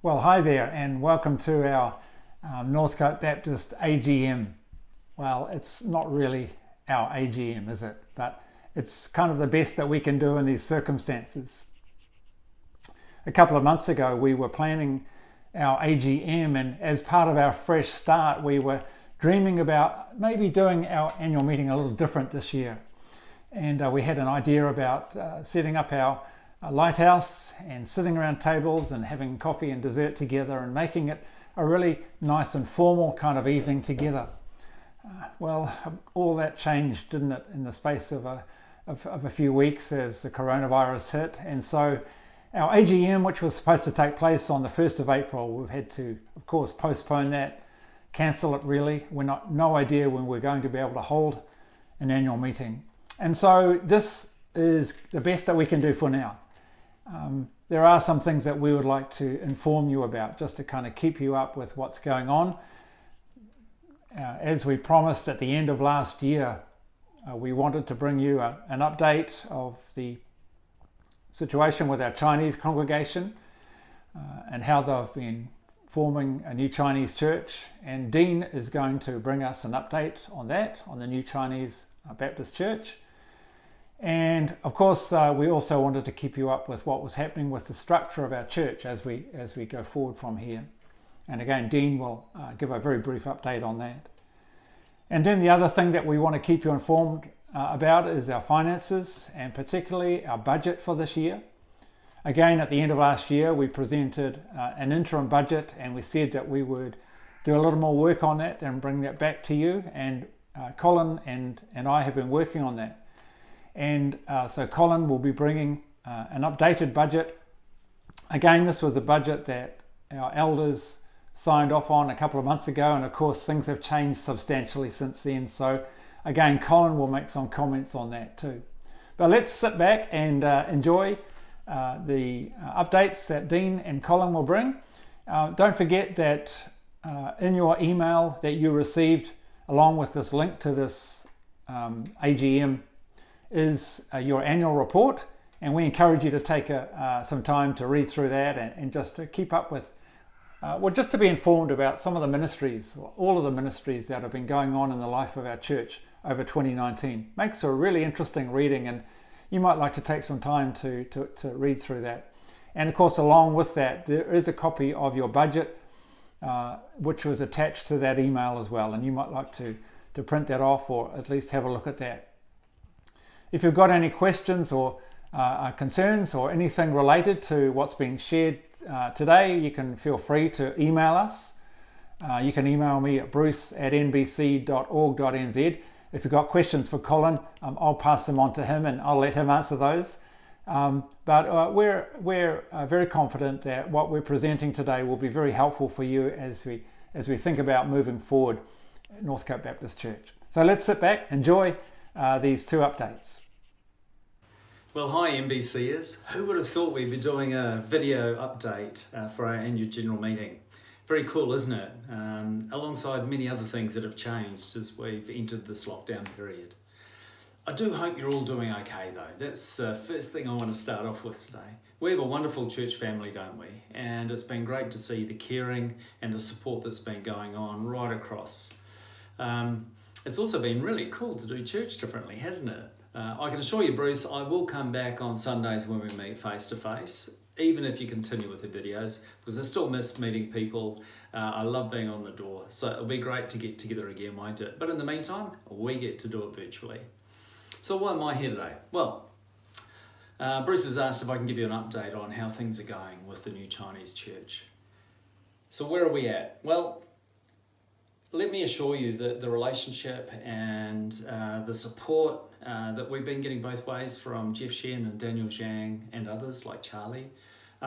Well, hi there, and welcome to our Northcote Baptist AGM. Well, it's not really our AGM, is it? But it's kind of the best that we can do in these circumstances. A couple of months ago, we were planning our AGM, and as part of our fresh start, we were dreaming about maybe doing our annual meeting a little different this year. And we had an idea about setting up our lighthouse and sitting around tables and having coffee and dessert together and making it a really nice and formal kind of evening together. Well, all that changed, didn't it, in the space of a few weeks as the coronavirus hit. And so our AGM, which was supposed to take place on the 1st of April, we've had to, of course, postpone that, cancel it really. No idea when we're going to be able to hold an annual meeting. And so this is the best that we can do for now. There are some things that we would like to inform you about, just to kind of keep you up with what's going on. As we promised at the end of last year, we wanted to bring you an update of the situation with our Chinese congregation and how they've been forming a new Chinese church. And Dean is going to bring us an update on that, on the new Chinese Baptist church. And of course, we also wanted to keep you up with what was happening with the structure of our church as we go forward from here. And again, Dean will give a very brief update on that. And then the other thing that we want to keep you informed about is our finances, and particularly our budget for this year. Again, at the end of last year, we presented an interim budget, and we said that we would do a little more work on that and bring that back to you. And Colin and I have been working on that. And so Colin will be bringing an updated budget. Again, this was a budget that our elders signed off on a couple of months ago, and of course things have changed substantially since then. So again, Colin will make some comments on that too. But let's sit back and enjoy the updates that Dean and Colin will bring. Don't forget that in your email that you received along with this link to this AGM is your annual report, and we encourage you to take some time to read through that and just to keep up with, just to be informed about some of the ministries, all of the ministries that have been going on in the life of our church over 2019. Makes for a really interesting reading, and you might like to take some time to read through that. And of course, along with that, there is a copy of your budget, which was attached to that email as well, and you might like to print that off or at least have a look at that. If you've got any questions or concerns or anything related to what's been shared today, you can feel free to email us. You can email me at bruce@nbc.org.nz. If you've got questions for Colin, I'll pass them on to him and I'll let him answer those. But we're very confident that what we're presenting today will be very helpful for you as we think about moving forward at Northcote Baptist Church. So let's sit back, enjoy these two updates. Well, hi NBCers. Who would have thought we'd be doing a video update for our annual general meeting? Very cool, isn't it? Alongside many other things that have changed as we've entered this lockdown period. I do hope you're all doing okay though. That's the first thing I want to start off with today. We have a wonderful church family, don't we? And it's been great to see the caring and the support that's been going on right across. It's also been really cool to do church differently, hasn't it? I can assure you, Bruce, I will come back on Sundays when we meet face to face, even if you continue with the videos, because I still miss meeting people. I love being on the door. So it'll be great to get together again, won't it? But in the meantime, we get to do it virtually. So why am I here today? Well, Bruce has asked if I can give you an update on how things are going with the new Chinese church. So where are we at? Well, let me assure you that the relationship and the support that we've been getting both ways from Jeff Shen and Daniel Zhang and others like Charlie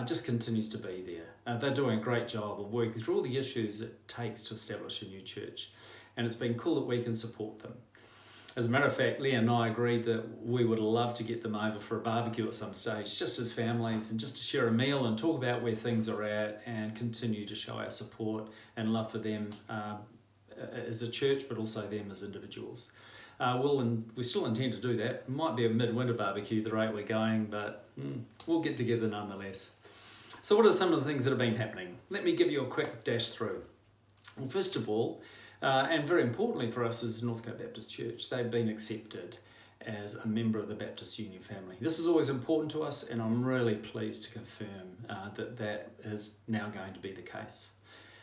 just continues to be there. They're doing a great job of working through all the issues it takes to establish a new church, and it's been cool that we can support them. As a matter of fact, Leah and I agreed that we would love to get them over for a barbecue at some stage, just as families, and just to share a meal and talk about where things are at and continue to show our support and love for them as a church, but also them as individuals. We still intend to do that. It might be a midwinter barbecue the rate we're going, but we'll get together nonetheless. So what are some of the things that have been happening? Let me give you a quick dash through. Well, first of all, and very importantly for us as Northcote Baptist Church, they've been accepted as a member of the Baptist Union family. This is always important to us, and I'm really pleased to confirm that is now going to be the case.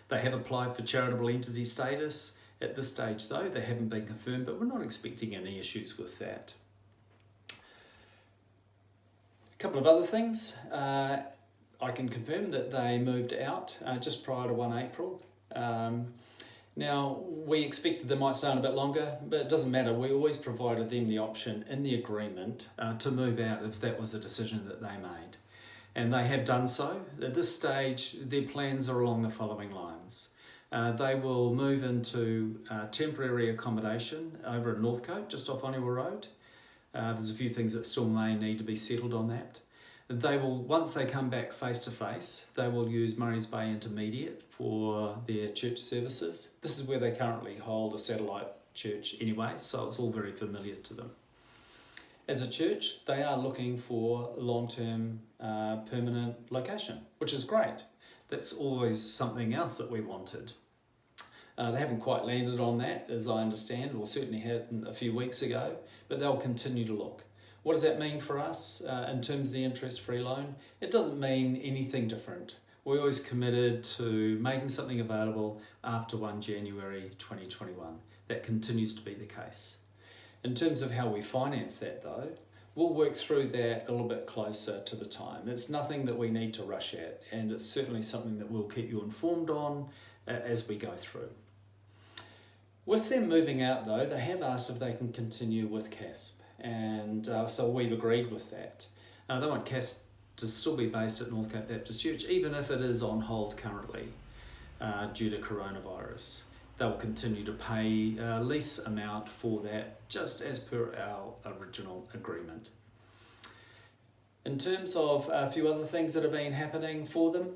They have applied for charitable entity status. At this stage though, they haven't been confirmed, but we're not expecting any issues with that. A couple of other things. I can confirm that they moved out just prior to 1 April. Now, we expected they might stay on a bit longer, but it doesn't matter. We always provided them the option in the agreement to move out if that was a decision that they made. And they have done so. At this stage, their plans are along the following lines. They will move into temporary accommodation over at Northcote, just off Oniwa Road. There's a few things that still may need to be settled on that. They will, once they come back face to face, they will use Murrays Bay Intermediate for their church services. This is where they currently hold a satellite church anyway, so it's all very familiar to them. As a church, they are looking for long-term permanent location, which is great. That's always something else that we wanted. They haven't quite landed on that, as I understand, or certainly had a few weeks ago, but they'll continue to look. What does that mean for us in terms of the interest-free loan? It doesn't mean anything different. We're always committed to making something available after 1 January 2021. That continues to be the case. In terms of how we finance that though, we'll work through that a little bit closer to the time. It's nothing that we need to rush at, and it's certainly something that we'll keep you informed on as we go through. With them moving out though, they have asked if they can continue with CASP. And so we've agreed with that. They want CASP to still be based at Northcote Baptist Church, even if it is on hold currently due to coronavirus. They'll continue to pay a lease amount for that, just as per our original agreement. In terms of a few other things that have been happening for them,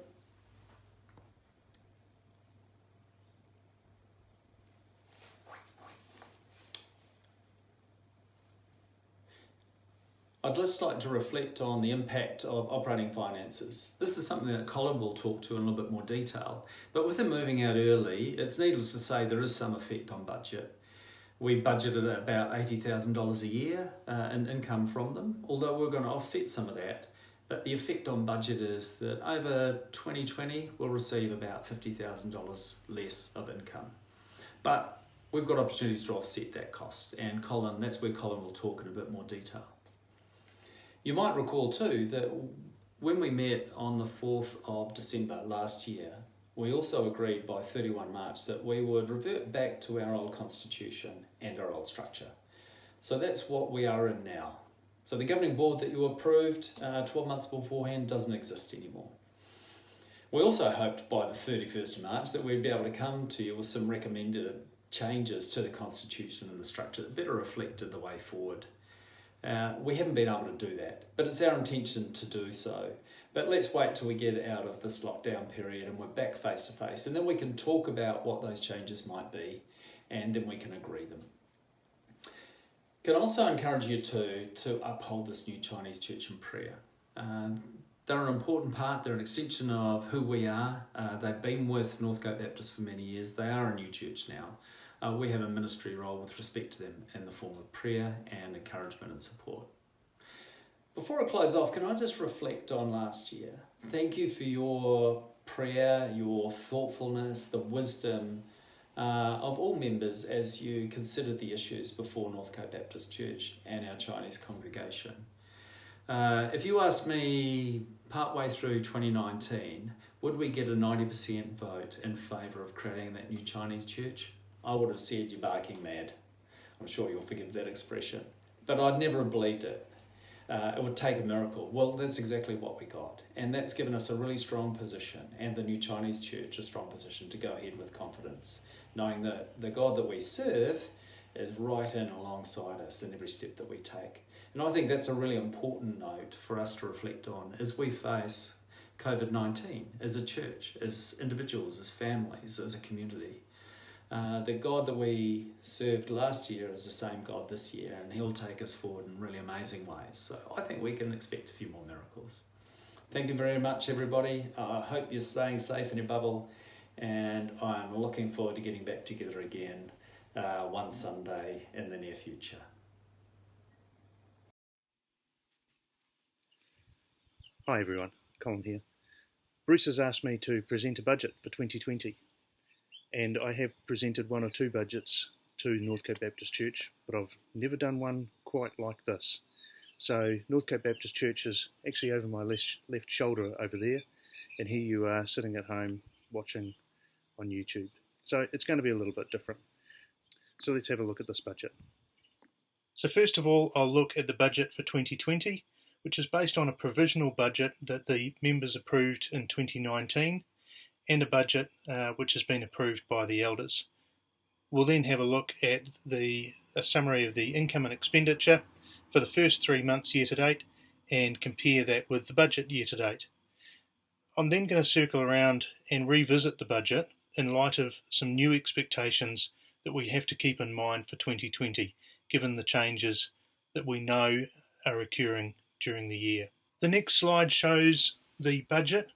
I'd just like to reflect on the impact of operating finances. This is something that Colin will talk to in a little bit more detail, but with him moving out early, it's needless to say there is some effect on budget. We budgeted about $80,000 a year in income from them, although we're going to offset some of that. But the effect on budget is that over 2020, we'll receive about $50,000 less of income. But we've got opportunities to offset that cost, and Colin, that's where Colin will talk in a bit more detail. You might recall too that when we met on the 4th of December last year, we also agreed by 31 March that we would revert back to our old constitution and our old structure. So that's what we are in now. So the governing board that you approved 12 months beforehand doesn't exist anymore. We also hoped by the 31st of March that we'd be able to come to you with some recommended changes to the constitution and the structure that better reflected the way forward. We haven't been able to do that, but it's our intention to do so. But let's wait till we get out of this lockdown period and we're back face to face, and then we can talk about what those changes might be, and then we can agree them. Can also encourage you to uphold this new Chinese church in prayer. They're an important part, they're an extension of who we are. They've been with Northcote Baptist for many years. They are a new church now. We have a ministry role with respect to them in the form of prayer and encouragement and support. Before I close off, can I just reflect on last year? Thank you for your prayer, your thoughtfulness, the wisdom of all members as you considered the issues before Northcote Baptist Church and our Chinese congregation. If you asked me partway through 2019, would we get a 90% vote in favour of creating that new Chinese church? I would have said you're barking mad. I'm sure you'll forgive that expression. But I'd never have believed it. It would take a miracle. Well, that's exactly what we got. And that's given us a really strong position, and the new Chinese church a strong position to go ahead with confidence, knowing that the God that we serve is right in alongside us in every step that we take. And I think that's a really important note for us to reflect on as we face COVID-19 as a church, as individuals, as families, as a community. The God that we served last year is the same God this year, and he'll take us forward in really amazing ways. So I think we can expect a few more miracles. Thank you very much, everybody. I hope you're staying safe in your bubble, and I'm looking forward to getting back together again one Sunday in the near future. Hi everyone, Colin here. Bruce has asked me to present a budget for 2020, and I have presented one or two budgets to Northcote Baptist Church, but I've never done one quite like this. So Northcote Baptist Church is actually over my left shoulder over there, and here you are sitting at home watching on YouTube. So it's going to be a little bit different. So let's have a look at this budget. So first of all, I'll look at the budget for 2020, which is based on a provisional budget that the members approved in 2019 and a budget which has been approved by the elders. We'll then have a look at a summary of the income and expenditure for the first 3 months year to date and compare that with the budget year to date. I'm then going to circle around and revisit the budget in light of some new expectations that we have to keep in mind for 2020, given the changes that we know are occurring during the year. The next slide shows the budget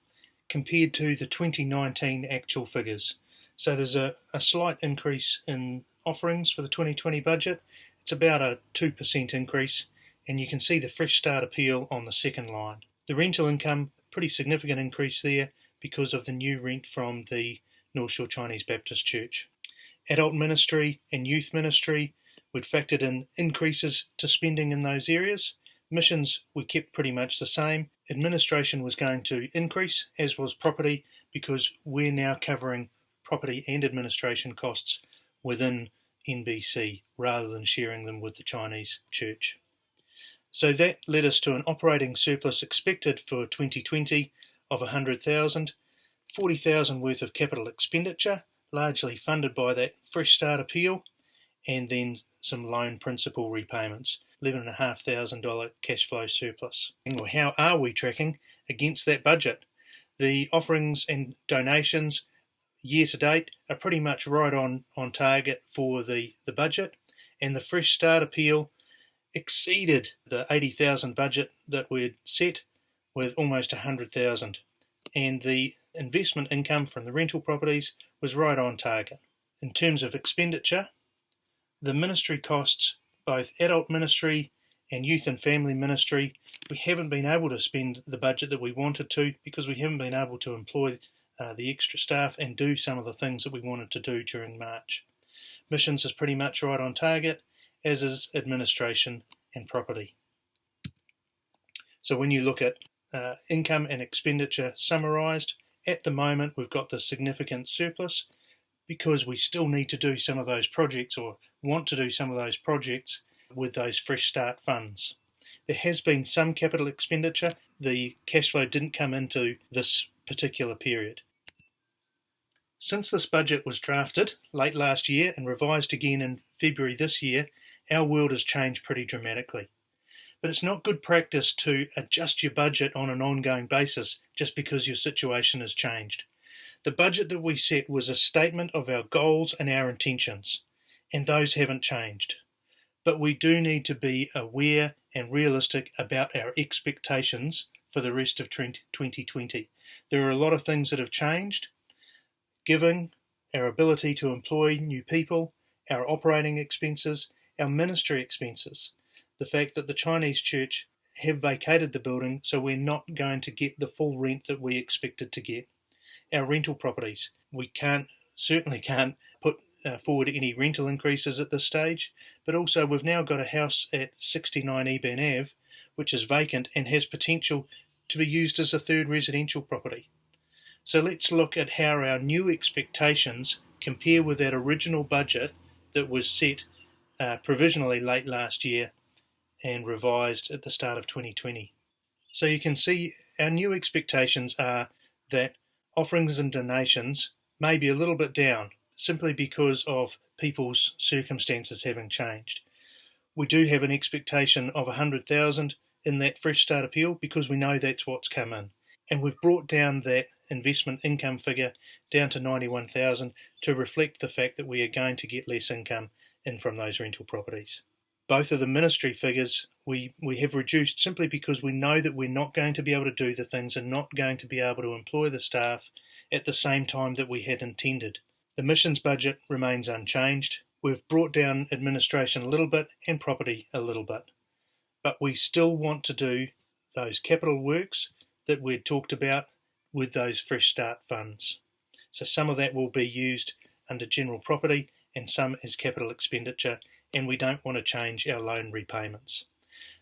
compared to the 2019 actual figures. So there's a slight increase in offerings for the 2020 budget. It's about a 2% increase, and you can see the Fresh Start appeal on the second line. The rental income, pretty significant increase there because of the new rent from the North Shore Chinese Baptist Church. Adult ministry and youth ministry, we'd factored in increases to spending in those areas. Missions we kept pretty much the same. Administration was going to increase, as was property, because we're now covering property and administration costs within NBC rather than sharing them with the Chinese church. So that led us to an operating surplus expected for 2020 of 100,000, 40,000 worth of capital expenditure, largely funded by that Fresh Start appeal, and then some loan principal repayments, $11,500 cash flow surplus. How are we tracking against that budget? The offerings and donations year to date are pretty much right on target for the budget, and the Fresh Start appeal exceeded the 80,000 budget that we'd set with almost 100,000, and the investment income from the rental properties was right on target. In terms of expenditure, the ministry costs, both adult ministry and youth and family ministry, we haven't been able to spend the budget that we wanted to because we haven't been able to employ the extra staff and do some of the things that we wanted to do during March. Missions is pretty much right on target, as is administration and property. So when you look at income and expenditure summarised, at the moment we've got the significant surplus because we still need to do some of those projects or want to do some of those projects with those Fresh Start funds. There has been some capital expenditure. The cash flow didn't come into this particular period. Since this budget was drafted late last year and revised again in February this year, our world has changed pretty dramatically. But it's not good practice to adjust your budget on an ongoing basis just because your situation has changed. The budget that we set was a statement of our goals and our intentions, and those haven't changed. But we do need to be aware and realistic about our expectations for the rest of 2020. There are a lot of things that have changed. Giving, our ability to employ new people, our operating expenses, our ministry expenses, the fact that the Chinese church have vacated the building, so we're not going to get the full rent that we expected to get. Our rental properties, we certainly can't put forward any rental increases at this stage, but also we've now got a house at 69 Eban Ave, which is vacant and has potential to be used as a third residential property. So let's look at how our new expectations compare with that original budget that was set provisionally late last year and revised at the start of 2020. So you can see our new expectations are that offerings and donations may be a little bit down simply because of people's circumstances having changed. We do have an expectation of 100,000 in that Fresh Start appeal because we know that's what's come in. And we've brought down that investment income figure down to 91,000 to reflect the fact that we are going to get less income in from those rental properties. Both of the ministry figures we have reduced simply because we know that we're not going to be able to do the things and not going to be able to employ the staff at the same time that we had intended. The missions budget remains unchanged. We've brought down administration a little bit and property a little bit. But we still want to do those capital works that we'd talked about with those Fresh Start funds. So some of that will be used under general property and some as capital expenditure, and we don't want to change our loan repayments.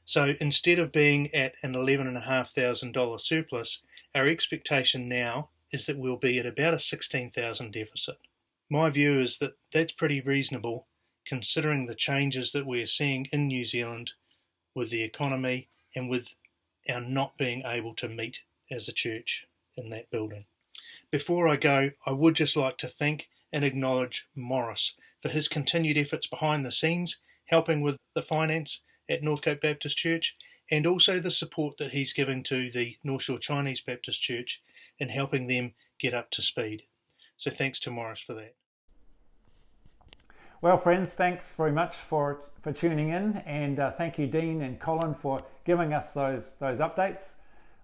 So instead of being at an $11,500 surplus, our expectation now is that we'll be at about a $16,000 deficit. My view is that that's pretty reasonable considering the changes that we're seeing in New Zealand with the economy and with our not being able to meet as a church in that building. Before I go, I would just like to thank and acknowledge Morris for his continued efforts behind the scenes, helping with the finance at Northcote Baptist Church, and also the support that he's giving to the North Shore Chinese Baptist Church in helping them get up to speed. So thanks to Morris for that. Well, friends, thanks very much for tuning in, and thank you, Dean and Colin, for giving us those updates.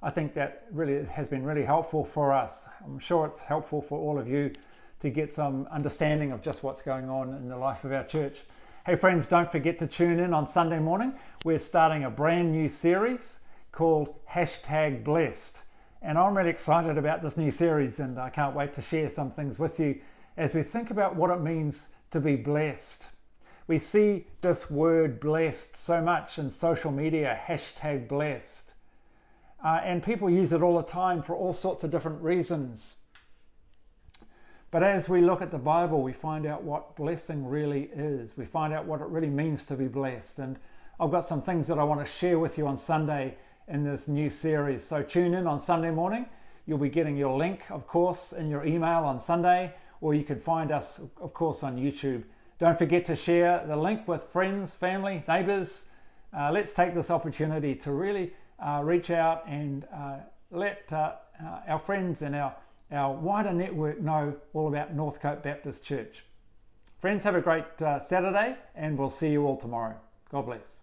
I think that really has been really helpful for us. I'm sure it's helpful for all of you to get some understanding of just what's going on in the life of our church. Hey friends, don't forget to tune in on Sunday morning. We're starting a brand new series called #Blessed. And I'm really excited about this new series, and I can't wait to share some things with you as we think about what it means to be blessed. We see this word blessed so much in social media, #blessed. And people use it all the time for all sorts of different reasons. But as we look at the Bible, we find out what blessing really is. We find out what it really means to be blessed. And I've got some things that I want to share with you on Sunday in this new series. So tune in on Sunday morning. You'll be getting your link, of course, in your email on Sunday, or you can find us, of course, on YouTube. Don't forget to share the link with friends, family, neighbors. Let's take this opportunity to really reach out and let our friends and our wider network know all about Northcote Baptist Church. Friends, have a great Saturday, and we'll see you all tomorrow. God bless.